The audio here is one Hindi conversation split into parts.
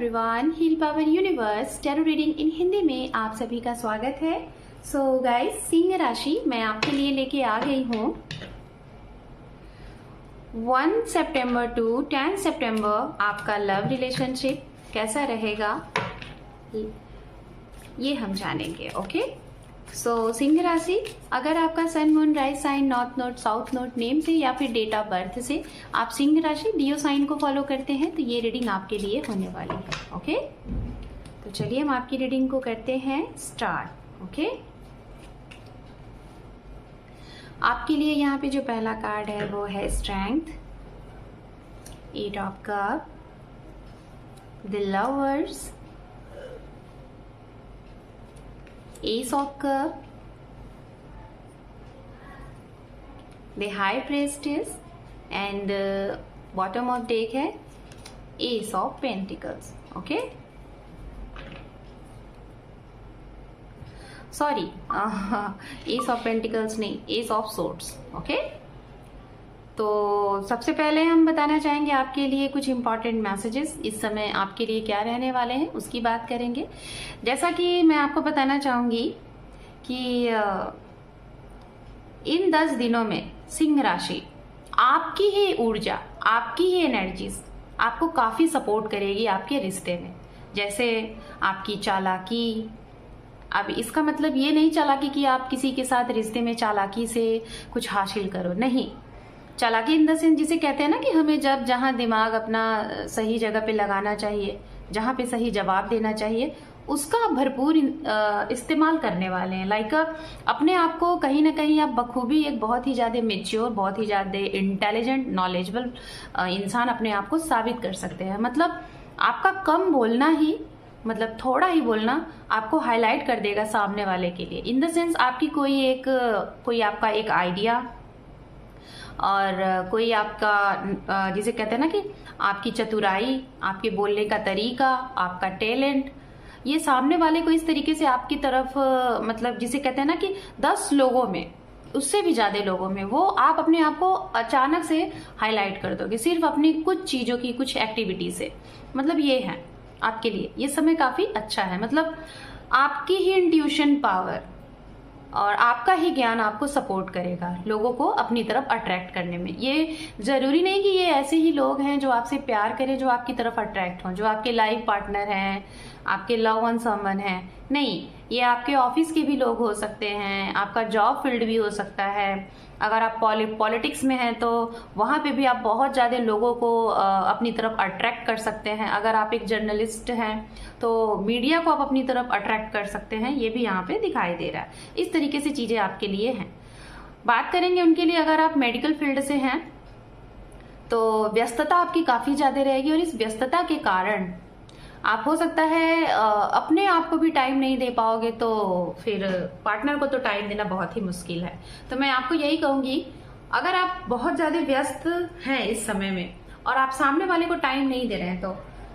Everyone, heal power universe tarot reading in Hindi में आप सभी का स्वागत है। सो गाइस, सिंह राशि मैं आपके लिए लेके आ गई हूँ 1 सितंबर टू 10 सितंबर आपका लव रिलेशनशिप कैसा रहेगा ये हम जानेंगे। ओके, सो सिंह राशि, अगर आपका sun moon rise sign north node south node name से या फिर डेट ऑफ बर्थ से आप सिंह राशि डियो साइन को फॉलो करते हैं तो ये रीडिंग आपके लिए होने वाली है। ओके, तो चलिए हम आपकी रीडिंग को करते हैं स्टार्ट। ओके, आपके लिए यहाँ पे जो पहला कार्ड है वो है strength, 8 of cup, the lovers, Ace of Cup, the High Priestess and bottom of deck है Ace of Pentacles। Okay, sorry Ace of Pentacles नहीं, Ace of Swords। ओके, तो सबसे पहले हम बताना चाहेंगे आपके लिए कुछ इम्पॉर्टेंट मैसेजेस इस समय आपके लिए क्या रहने वाले हैं उसकी बात करेंगे। जैसा कि मैं आपको बताना चाहूँगी कि इन 10 दिनों में सिंह राशि आपकी ही ऊर्जा, आपकी ही एनर्जीज आपको काफ़ी सपोर्ट करेगी आपके रिश्ते में। जैसे आपकी चालाकी, अब इसका मतलब ये नहीं चालाकी कि आप किसी के साथ रिश्ते में चालाकी से कुछ हासिल करो, नहीं। चालाकी इन द सेंस जिसे कहते हैं ना कि हमें जब जहाँ दिमाग अपना सही जगह पे लगाना चाहिए, जहाँ पे सही जवाब देना चाहिए, उसका भरपूर इस्तेमाल करने वाले हैं। लाइक अपने आप को कहीं ना कहीं आप बखूबी एक बहुत ही ज़्यादा मेच्योर, बहुत ही ज़्यादा इंटेलिजेंट, नॉलेजेबल इंसान अपने आप को साबित कर सकते हैं। मतलब आपका कम बोलना ही, मतलब थोड़ा ही बोलना आपको हाईलाइट कर देगा सामने वाले के लिए। इन द सेंस आपकी कोई आपका एक आइडिया और कोई आपका जिसे कहते हैं ना कि आपकी चतुराई, आपके बोलने का तरीका, आपका टैलेंट, ये सामने वाले को इस तरीके से आपकी तरफ मतलब जिसे कहते हैं ना कि 10 लोगों में, उससे भी ज्यादा लोगों में वो आप अपने आप को अचानक से हाईलाइट कर दोगे सिर्फ अपनी कुछ चीजों की, कुछ एक्टिविटी से। मतलब ये है आपके लिए ये समय काफी अच्छा है। मतलब आपकी ही इंट्यूशन पावर और आपका ही ज्ञान आपको सपोर्ट करेगा लोगों को अपनी तरफ अट्रैक्ट करने में। ये जरूरी नहीं कि ये ऐसे ही लोग हैं जो आपसे प्यार करें, जो आपकी तरफ अट्रैक्ट हों, जो आपके लाइफ पार्टनर हैं, आपके लव वन समवन हैं। नहीं, ये आपके ऑफिस के भी लोग हो सकते हैं, आपका जॉब फील्ड भी हो सकता है। अगर आप पॉलिटिक्स में हैं तो वहाँ पे भी आप बहुत ज़्यादा लोगों को अपनी तरफ अट्रैक्ट कर सकते हैं। अगर आप एक जर्नलिस्ट हैं तो मीडिया को आप अपनी तरफ अट्रैक्ट कर सकते हैं। ये भी यहाँ पे दिखाई दे रहा है। इस तरीके से चीज़ें आपके लिए हैं। बात करेंगे उनके लिए, अगर आप मेडिकल फील्ड से हैं तो व्यस्तता आपकी काफ़ी ज़्यादा रहेगी और इस व्यस्तता के कारण आप हो सकता है अपने आप को भी टाइम नहीं दे पाओगे, तो फिर पार्टनर को तो टाइम देना बहुत ही मुश्किल है। तो मैं आपको यही कहूंगी, अगर आप बहुत ज्यादा व्यस्त हैं इस समय में और आप सामने वाले को टाइम नहीं दे रहे हैं तो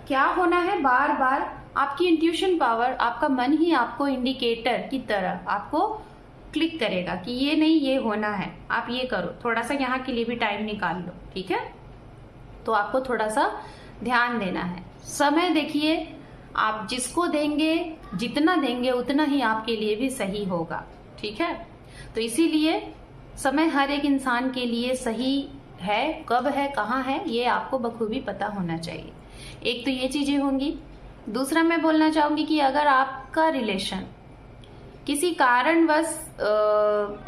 क्या होना है, बार बार आपकी इंट्यूशन पावर, आपका मन ही आपको इंडिकेटर की तरह आपको क्लिक करेगा कि ये नहीं, ये होना है, आप ये करो, थोड़ा सा यहाँ के लिए भी टाइम निकाल लो। ठीक है, तो आपको थोड़ा सा ध्यान देना है। समय देखिए, आप जिसको देंगे, जितना देंगे उतना ही आपके लिए भी सही होगा। ठीक है, तो इसीलिए समय हर एक इंसान के लिए सही है, कब है, कहाँ है, ये आपको बखूबी पता होना चाहिए। एक तो ये चीजें होंगी। दूसरा मैं बोलना चाहूंगी कि अगर आपका रिलेशन किसी कारणवश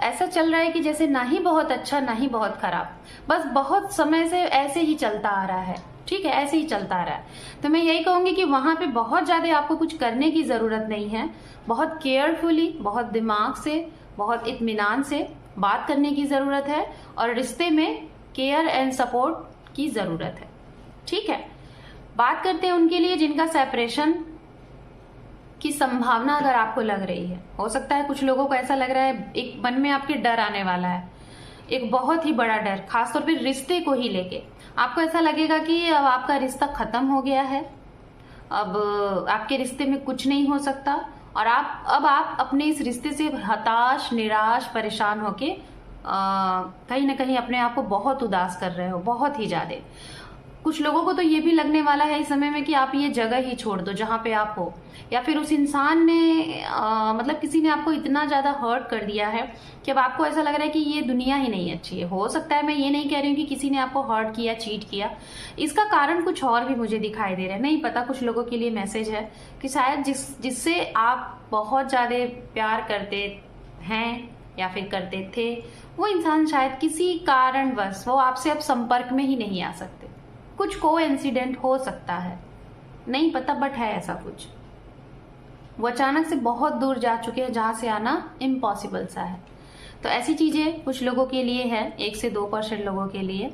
ऐसा चल रहा है कि जैसे ना ही बहुत अच्छा ना ही बहुत खराब, बस बहुत समय से ऐसे ही चलता आ रहा है, ठीक है, ऐसे ही चलता आ रहा है, तो मैं यही कहूंगी कि वहां पे बहुत ज्यादा आपको कुछ करने की जरूरत नहीं है। बहुत केयरफुली, बहुत दिमाग से, बहुत इत्मीनान से बात करने की जरूरत है और रिश्ते में केयर एंड सपोर्ट की जरूरत है। ठीक है, बात करते हैं उनके लिए जिनका सेपरेशन की संभावना अगर आपको लग रही है। हो सकता है कुछ लोगों को ऐसा लग रहा है, एक मन में आपके डर आने वाला है, एक बहुत ही बड़ा डर, खासतौर पे रिश्ते को ही लेके। आपको ऐसा लगेगा कि अब आपका रिश्ता खत्म हो गया है, अब आपके रिश्ते में कुछ नहीं हो सकता और अब आप अपने इस रिश्ते से हताश, निराश, परेशान होके कहीं ना कहीं अपने आप को बहुत उदास कर रहे हो, बहुत ही ज्यादा। कुछ लोगों को तो ये भी लगने वाला है इस समय में कि आप ये जगह ही छोड़ दो जहां पे आप हो, या फिर उस इंसान ने मतलब किसी ने आपको इतना ज्यादा हर्ट कर दिया है कि अब आपको ऐसा लग रहा है कि ये दुनिया ही नहीं अच्छी है। हो सकता है, मैं ये नहीं कह रही हूँ कि किसी ने आपको हर्ट किया, चीट किया, इसका कारण कुछ और भी मुझे दिखाई दे रहा है। नहीं पता, कुछ लोगों के लिए मैसेज है कि शायद जिससे आप बहुत ज्यादा प्यार करते हैं या फिर करते थे, वो इंसान शायद किसी कारणवश वो आपसे अब संपर्क में ही नहीं आ सकते। कुछ कोइंसिडेंट हो सकता है, नहीं पता, बट है ऐसा कुछ। वो अचानक से बहुत दूर जा चुके हैं जहां से आना इम्पॉसिबल सा है। तो ऐसी चीजें कुछ लोगों के लिए है, 1 से 2% लोगों के लिए।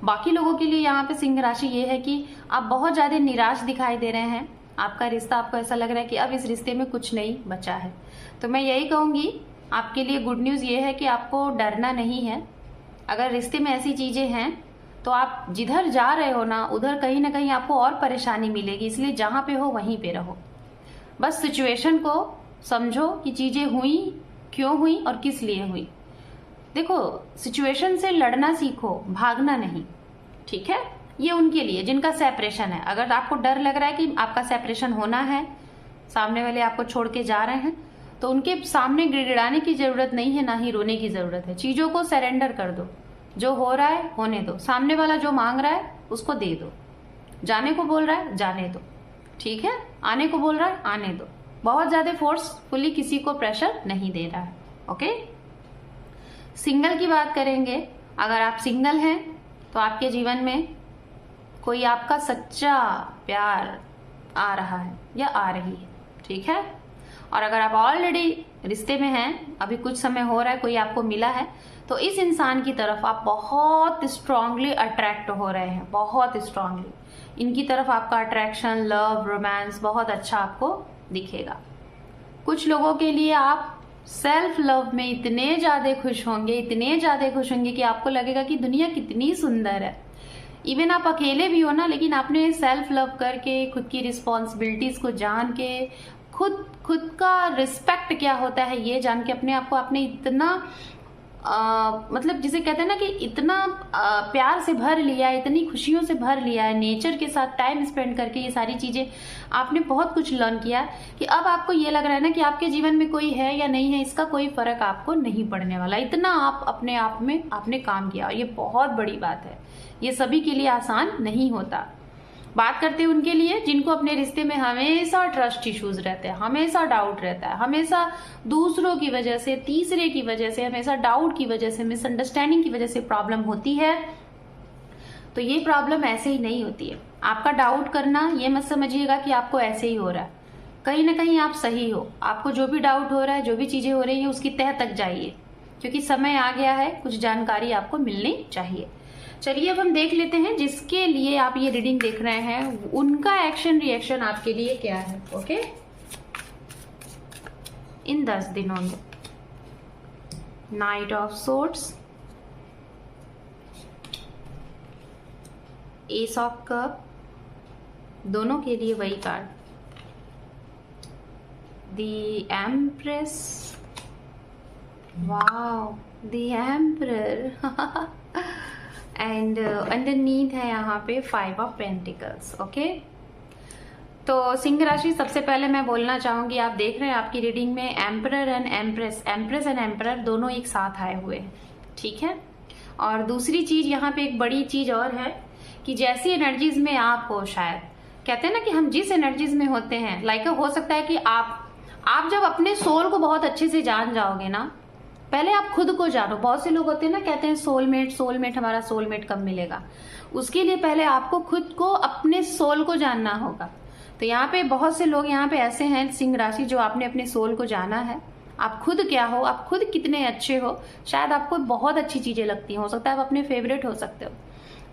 बाकी लोगों के लिए यहाँ पे सिंह राशि ये है कि आप बहुत ज्यादा निराश दिखाई दे रहे हैं। आपका रिश्ता, आपको ऐसा लग रहा है कि अब इस रिश्ते में कुछ नहीं बचा है। तो मैं यही कहूंगी, आपके लिए गुड न्यूज ये है कि आपको डरना नहीं है। अगर रिश्ते में ऐसी चीजें हैं तो आप जिधर जा रहे हो ना, उधर कहीं ना कहीं आपको और परेशानी मिलेगी, इसलिए जहां पे हो वहीं पे रहो। बस सिचुएशन को समझो कि चीजें हुई क्यों हुई और किस लिए हुई। देखो, सिचुएशन से लड़ना सीखो, भागना नहीं, ठीक है। ये उनके लिए जिनका सेपरेशन है। अगर आपको डर लग रहा है कि आपका सेपरेशन होना है, सामने वाले आपको छोड़ के जा रहे हैं, तो उनके सामने गिड़गिड़ाने की जरूरत नहीं है, ना ही रोने की जरूरत है। चीजों को सरेंडर कर दो, जो हो रहा है होने दो। सामने वाला जो मांग रहा है उसको दे दो, जाने को बोल रहा है जाने दो, ठीक है। आने को बोल रहा है आने दो। बहुत ज्यादा फोर्सफुली किसी को प्रेशर नहीं दे रहा है, ओके। सिंगल की बात करेंगे। अगर आप सिंगल हैं तो आपके जीवन में कोई आपका सच्चा प्यार आ रहा है या आ रही है, ठीक है। और अगर आप ऑलरेडी रिश्ते में हैं, अभी कुछ समय हो रहा है, कोई आपको मिला है, तो इस इंसान की तरफ आप बहुत स्ट्रांगली अट्रैक्ट हो रहे हैं, बहुत स्ट्रांगली। इनकी तरफ आपका अट्रैक्शन, लव, रोमांस बहुत अच्छा आपको दिखेगा। कुछ लोगों के लिए आप सेल्फ लव में इतने ज्यादा खुश होंगे, इतने ज्यादा खुश होंगे कि आपको लगेगा कि दुनिया कितनी सुंदर है। इवन आप अकेले भी हो ना, लेकिन आपने सेल्फ लव करके, खुद की रिस्पॉन्सिबिलिटीज को जान के, खुद का रिस्पेक्ट क्या होता है ये जान के, अपने आप को आपने इतना मतलब जिसे कहते हैं ना कि इतना प्यार से भर लिया है, इतनी खुशियों से भर लिया है, नेचर के साथ टाइम स्पेंड करके ये सारी चीजें आपने बहुत कुछ लर्न किया कि अब आपको ये लग रहा है ना कि आपके जीवन में कोई है या नहीं है, इसका कोई फर्क आपको नहीं पड़ने वाला। इतना आप अपने आप में आपने काम किया, और ये बहुत बड़ी बात है। ये सभी के लिए आसान नहीं होता। बात करते हैं उनके लिए जिनको अपने रिश्ते में हमेशा ट्रस्ट इश्यूज रहते हैं, हमेशा डाउट रहता है, हमेशा दूसरों की वजह से, तीसरे की वजह से, हमेशा डाउट की वजह से, मिसअंडरस्टैंडिंग की वजह से प्रॉब्लम होती है। तो ये प्रॉब्लम ऐसे ही नहीं होती है। आपका डाउट करना ये मत समझिएगा कि आपको ऐसे ही हो रहा है। कहीं ना कहीं आप सही हो। आपको जो भी डाउट हो रहा है, जो भी चीजें हो रही है, उसकी तह तक जाइए, क्योंकि समय आ गया है, कुछ जानकारी आपको मिलनी चाहिए। चलिए अब हम देख लेते हैं जिसके लिए आप ये रीडिंग देख रहे हैं, उनका एक्शन रिएक्शन आपके लिए क्या है, ओके। इन 10 दिनों में night of swords, S of cup, दोनों के लिए वही card, the empress, wow, the emperor and underneath है यहाँ पे 5 ऑफ पेंटिकल्स, ओके। तो सिंह राशि, सबसे पहले मैं बोलना चाहूंगी, आप देख रहे हैं आपकी रीडिंग में emperor and empress, empress and emperor दोनों एक साथ आए हुए हैं, ठीक है। और दूसरी चीज यहाँ पे एक बड़ी चीज और है कि जैसी एनर्जीज में आप हो, शायद कहते हैं ना कि हम जिस एनर्जीज में होते हैं, लाइक हो सकता है कि आप जब अपने सोल को बहुत अच्छे से जान जाओगे ना, पहले आप खुद को जानो। बहुत से लोग होते हैं ना, कहते हैं सोलमेट, हमारा सोलमेट कब मिलेगा। उसके लिए पहले आपको खुद को, अपने सोल को जानना होगा। तो यहाँ पे बहुत से लोग यहाँ पे ऐसे हैं सिंह राशि, जो आपने अपने सोल को जाना है। आप खुद क्या हो, आप खुद कितने अच्छे हो, शायद आपको बहुत अच्छी चीजें लगती हो सकता है आप अपने फेवरेट हो सकते हो।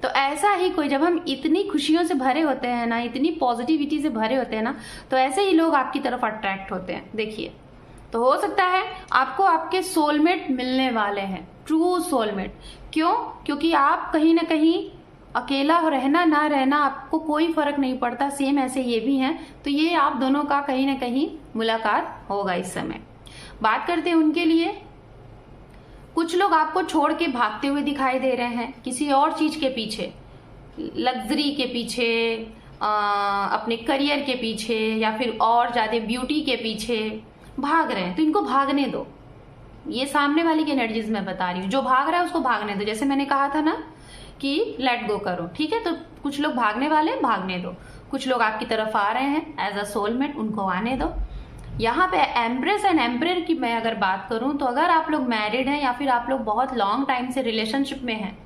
तो ऐसा ही कोई, जब हम इतनी खुशियों से भरे होते हैं ना, इतनी पॉजिटिविटी से भरे होते हैं ना, तो ऐसे ही लोग आपकी तरफ अट्रैक्ट होते हैं। देखिए, तो हो सकता है आपको आपके सोलमेट मिलने वाले हैं, ट्रू सोलमेट। क्यों? क्योंकि आप कहीं ना कहीं अकेला रहना ना रहना आपको कोई फर्क नहीं पड़ता, सेम ऐसे ये भी हैं। तो ये आप दोनों का कहीं ना कहीं मुलाकात होगा इस समय। बात करते हैं उनके लिए। कुछ लोग आपको छोड़ के भागते हुए दिखाई दे रहे हैं किसी और चीज के पीछे। लग्जरी के पीछे, अपने करियर के पीछे या फिर और ज़्यादा ब्यूटी के पीछे भाग रहे हैं, तो इनको भागने दो। ये सामने वाली की एनर्जीज मैं बता रही हूँ, जो भाग रहा है उसको भागने दो। जैसे मैंने कहा था ना कि लेट गो करो, ठीक है। तो कुछ लोग भागने वाले, भागने दो। कुछ लोग आपकी तरफ आ रहे हैं एज अ सोलमेट, उनको आने दो। यहाँ पे एम्प्रेस एंड एम्परर की मैं अगर बात करूं तो अगर आप लोग मैरिड हैं या फिर आप लोग बहुत लॉन्ग टाइम से रिलेशनशिप में हैं,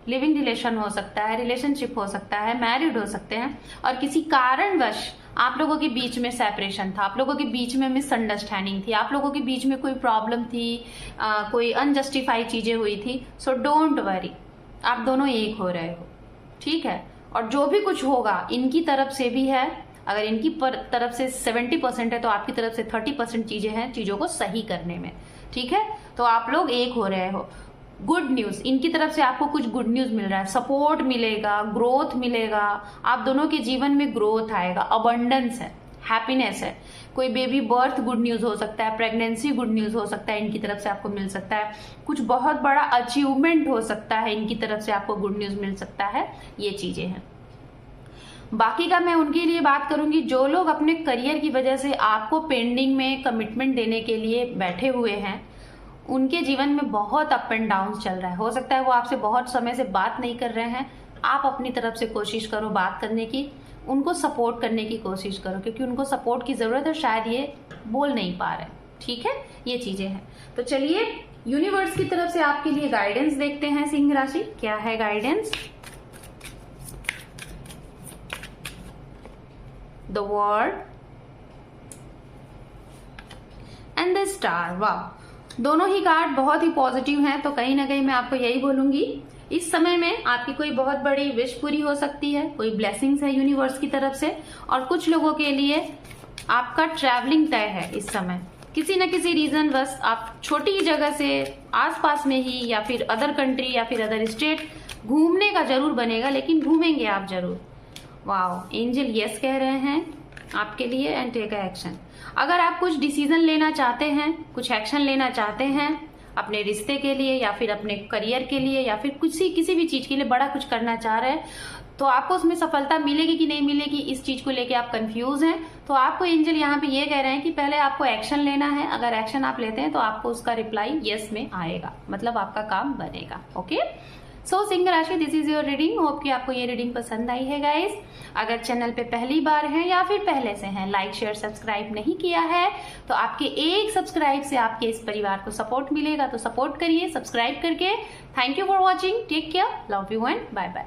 लिविंग रिलेशन हो सकता है, रिलेशनशिप हो सकता है, मैरिड हो सकते हैं, और किसी कारणवश आप लोगों के बीच में सेपरेशन था, आप लोगों के बीच में मिसअंडरस्टैंडिंग थी, आप लोगों के बीच में कोई प्रॉब्लम थी, कोई अनजस्टिफाइड चीजें हुई थी, सो डोंट वरी, आप दोनों एक हो रहे हो, ठीक है। और जो भी कुछ होगा इनकी तरफ से भी है, अगर इनकी तरफ से 70% है तो आपकी तरफ से 30% चीजें हैं चीजों को सही करने में, ठीक है। तो आप लोग एक हो रहे हो। गुड न्यूज, इनकी तरफ से आपको कुछ गुड न्यूज मिल रहा है, सपोर्ट मिलेगा, ग्रोथ मिलेगा, आप दोनों के जीवन में ग्रोथ आएगा, अबंडेंस है, हैप्पीनेस है। कोई बेबी बर्थ गुड न्यूज हो सकता है, प्रेगनेंसी गुड न्यूज हो सकता है, इनकी तरफ से आपको मिल सकता है। कुछ बहुत बड़ा अचीवमेंट हो सकता है, इनकी तरफ से आपको गुड न्यूज मिल सकता है। ये चीजें हैं। बाकी का मैं उनके लिए बात करूंगी जो लोग अपने करियर की वजह से आपको पेंडिंग में कमिटमेंट देने के लिए बैठे हुए हैं। उनके जीवन में बहुत अप एंड डाउन चल रहा है, हो सकता है वो आपसे बहुत समय से बात नहीं कर रहे हैं। आप अपनी तरफ से कोशिश करो बात करने की, उनको सपोर्ट करने की कोशिश करो, क्योंकि उनको सपोर्ट की जरूरत है, शायद ये बोल नहीं पा रहे, ठीक है। ये चीजें हैं। तो चलिए यूनिवर्स की तरफ से आपके लिए गाइडेंस देखते हैं। सिंह राशि, क्या है guidance? The world and the star. वाह, दोनों ही कार्ड बहुत ही पॉजिटिव हैं। तो कहीं ना कहीं मैं आपको यही बोलूंगी, इस समय में आपकी कोई बहुत बड़ी विश पूरी हो सकती है, कोई ब्लेसिंग्स है यूनिवर्स की तरफ से। और कुछ लोगों के लिए आपका ट्रैवलिंग तय है इस समय, किसी न किसी रीजन बस आप छोटी जगह से आसपास में ही या फिर अदर कंट्री या फिर अदर स्टेट घूमने का जरूर बनेगा, लेकिन घूमेंगे आप जरूर। वाओ, एंजल यस कह रहे हैं आपके लिए, एंड टेक एक्शन। अगर आप कुछ डिसीजन लेना चाहते हैं, कुछ एक्शन लेना चाहते हैं अपने रिश्ते के लिए या फिर अपने करियर के लिए या फिर किसी भी चीज के लिए बड़ा कुछ करना चाह रहे हैं, तो आपको उसमें सफलता मिलेगी कि नहीं मिलेगी, इस चीज को लेके आप कंफ्यूज हैं। तो आपको एंजल यहाँ पे ये कह रहे हैं कि पहले आपको एक्शन लेना है। अगर एक्शन आप लेते हैं तो आपको उसका रिप्लाई यस में आएगा, मतलब आपका काम बनेगा। ओके, सो सिंह राशि, this is your reading. Hope कि आपको ये रीडिंग पसंद आई है गाइस। अगर चैनल पे पहली बार हैं या फिर पहले से हैं, लाइक शेयर सब्सक्राइब नहीं किया है तो आपके एक सब्सक्राइब से आपके इस परिवार को सपोर्ट मिलेगा, तो सपोर्ट करिए सब्सक्राइब करके। Thank you for watching, take care, love you and bye bye.